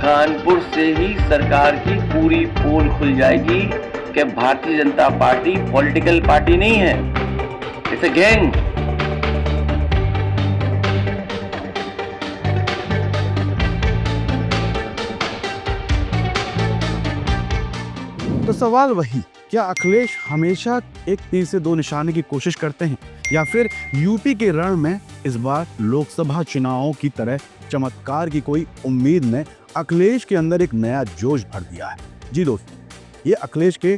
कानपुर से ही सरकार की पूरी पोल खुल जाएगी कि Bharatiya Janata party political party नहीं है, इट्स अ गैंग। तो सवाल वही, क्या अखिलेश हमेशा एक तीर से दो निशाने की कोशिश करते हैं, या फिर यूपी के रण में इस बार लोकसभा चुनावों की तरह चमत्कार की कोई उम्मीद ने अखिलेश के अंदर एक नया जोश भर दिया है? जी दोस्तों, ये अखिलेश के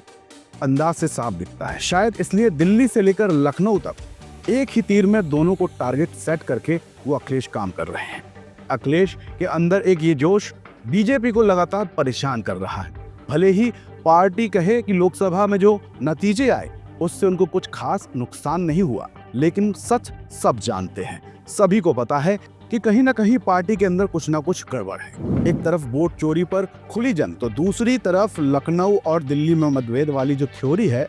अंदाज से साफ दिखता है। शायद इसलिए दिल्ली से लेकर लखनऊ तक एक ही तीर में दोनों को टारगेट सेट करके वो अखिलेश काम कर रहे हैं। अखिलेश के अंदर एक ये जोश बीजेपी को लगातार परेशान कर रहा है। भले ही पार्टी कहे कि लोकसभा में जो नतीजे आए उससे उनको कुछ खास नुकसान नहीं हुआ, लेकिन सच सब जानते हैं। सभी को पता है कि कहीं ना कहीं पार्टी के अंदर कुछ ना कुछ गड़बड़ है। एक तरफ वोट चोरी पर खुली जंग, तो दूसरी तरफ लखनऊ और दिल्ली में मतभेद वाली जो थ्योरी है,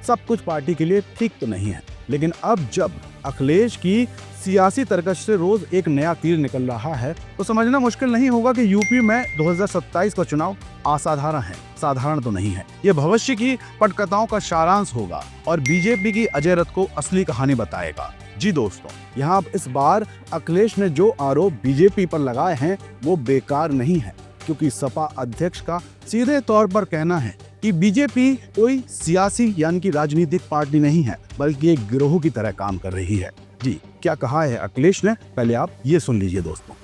सब कुछ पार्टी के लिए ठीक तो नहीं है। लेकिन अब जब अखिलेश की सियासी तरकश से रोज एक नया तीर निकल रहा है, तो समझना मुश्किल नहीं होगा कि यूपी में 2027 का चुनाव असाधारण है, साधारण तो नहीं है। ये भविष्य की पटकथाओं का सारांश होगा और बीजेपी की अजय रथ को असली कहानी बताएगा। जी दोस्तों, यहाँ इस बार अखिलेश ने जो आरोप बीजेपी पर लगाए हैं वो बेकार नहीं है, क्योंकि सपा अध्यक्ष का सीधे तौर पर कहना है कि बीजेपी कोई सियासी यानी कि राजनीतिक पार्टी नहीं है, बल्कि एक गिरोह की तरह काम कर रही है। जी, क्या कहा है अखिलेश ने, पहले आप ये सुन लीजिए दोस्तों।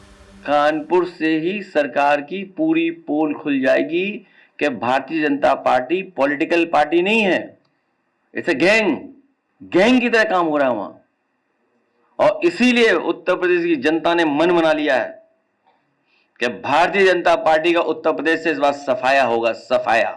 कानपुर से ही सरकार की पूरी पोल खुल जाएगी कि Bharatiya Janata party political party नहीं है, इट्स अ गैंग। गैंग की तरह काम हो रहा है वहां, और इसीलिए उत्तर प्रदेश की जनता ने मन बना लिया है कि भारतीय जनता पार्टी का उत्तर प्रदेश से इस बार सफाया होगा, सफाया।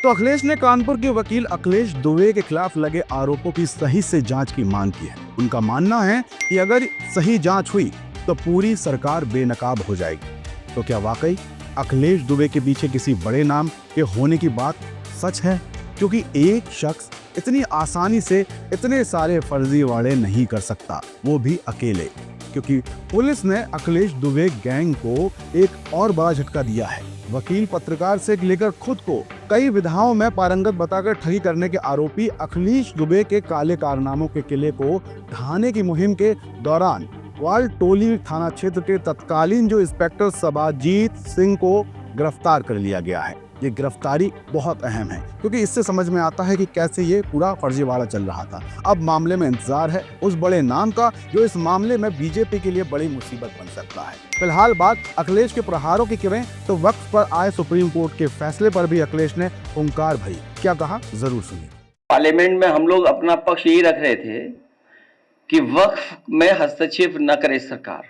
तो अखिलेश ने कानपुर के वकील अखिलेश दुबे के खिलाफ लगे आरोपों की सही से जांच की मांग की है। उनका मानना है कि अगर सही जांच हुई तो पूरी सरकार बेनकाब हो जाएगी। तो क्या वाकई अखिलेश दुबे के पीछे किसी बड़े नाम के होने की बात सच है? क्योंकि एक शख्स इतनी आसानी से इतने सारे फर्जीवाड़े नहीं कर सकता, वो भी अकेले। क्योंकि पुलिस ने अखिलेश दुबे गैंग को एक और बड़ा झटका दिया है। वकील, पत्रकार से लेकर खुद को कई विधाओं में पारंगत बताकर ठगी करने के आरोपी अखिलेश दुबे के काले कारनामों के किले को ढहाने की मुहिम के दौरान वाल टोली थाना क्षेत्र के तत्कालीन जो इंस्पेक्टर सबाजीत सिंह को गिरफ्तार कर लिया गया है। ये गिरफ्तारी बहुत अहम है, क्योंकि इससे समझ में आता है कि कैसे ये पूरा फर्जीवाड़ा चल रहा था। अब मामले में इंतजार है उस बड़े नाम का जो इस मामले में बीजेपी के लिए बड़ी मुसीबत बन सकता है। फिलहाल बात अखिलेश के प्रहारों की करें तो वक्त पर आए सुप्रीम कोर्ट के फैसले पर भी अखिलेश ने हुंकार भरी। क्या कहा, जरूर सुनिए। पार्लियामेंट में हम लोग अपना पक्ष यही रख रहे थे कि वक्फ में हस्तक्षेप न करे सरकार।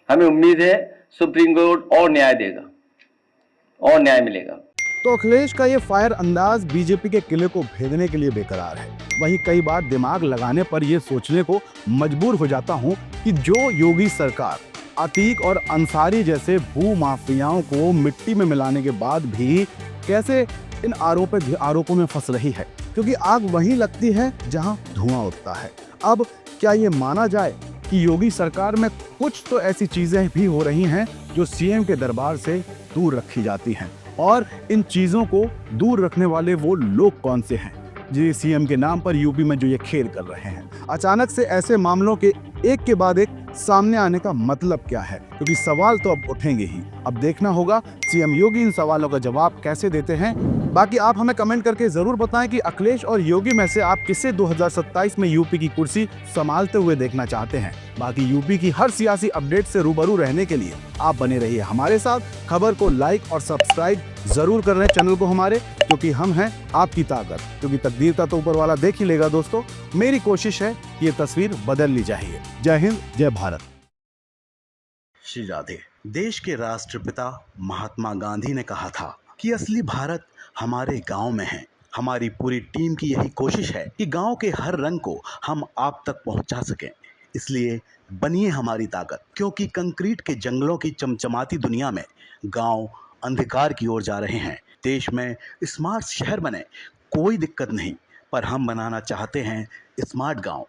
हमें उम्मीद है सुप्रीम कोर्ट और न्याय देगा और न्याय मिलेगा। तो अखिलेश का ये फायर अंदाज बीजेपी के किले को भेदने के लिए बेकरार है। वहीं कई बार दिमाग लगाने पर यह सोचने को मजबूर हो जाता हूं कि जो योगी सरकार अतीक और अंसारी जैसे भू माफियाओं को मिट्टी में मिलाने के बाद भी कैसे इन आरोपों में फंस रही है, क्योंकि आग वहीं लगती है जहां धुआं उठता है। अब क्या ये माना जाए कि योगी सरकार में कुछ तो ऐसी चीजें भी हो रही हैं जो सीएम के दरबार से दूर रखी जाती हैं, और इन चीजों को दूर रखने वाले वो लोग कौन से हैं जी सीएम के नाम पर यूपी में जो ये खेल कर रहे हैं? अचानक से ऐसे मामलों के एक के बाद एक सामने आने का मतलब क्या है? क्योंकि सवाल तो अब उठेंगे ही। अब देखना होगा सीएम योगी इन सवालों का जवाब कैसे देते हैं। बाकी आप हमें कमेंट करके जरूर बताएं कि अखिलेश और योगी में से आप किसे 2027 में यूपी की कुर्सी संभालते हुए देखना चाहते हैं। बाकी यूपी की हर सियासी अपडेट से रूबरू रहने के लिए आप बने रहिए हमारे साथ। खबर को लाइक और सब्सक्राइब जरूर कर लें चैनल को हमारे, क्योंकि हम हैं आपकी ताकत। क्योंकि तकदीर का तो ऊपर वाला देख ही लेगा दोस्तों। मेरी कोशिश है कि ये तस्वीर बदलनी चाहिए। जय हिंद, जय भारत। श्री राधे। देश के राष्ट्रपिता महात्मा गांधी ने कहा था कि असली भारत हमारे गांव में है। हमारी पूरी टीम की यही कोशिश है कि गांव के हर रंग को हम आप तक पहुंचा सकें। इसलिए बनिए हमारी ताकत, क्योंकि कंक्रीट के जंगलों की चमचमाती दुनिया में गांव अंधकार की ओर जा रहे हैं। देश में स्मार्ट शहर बने, कोई दिक्कत नहीं, पर हम बनाना चाहते हैं स्मार्ट गांव।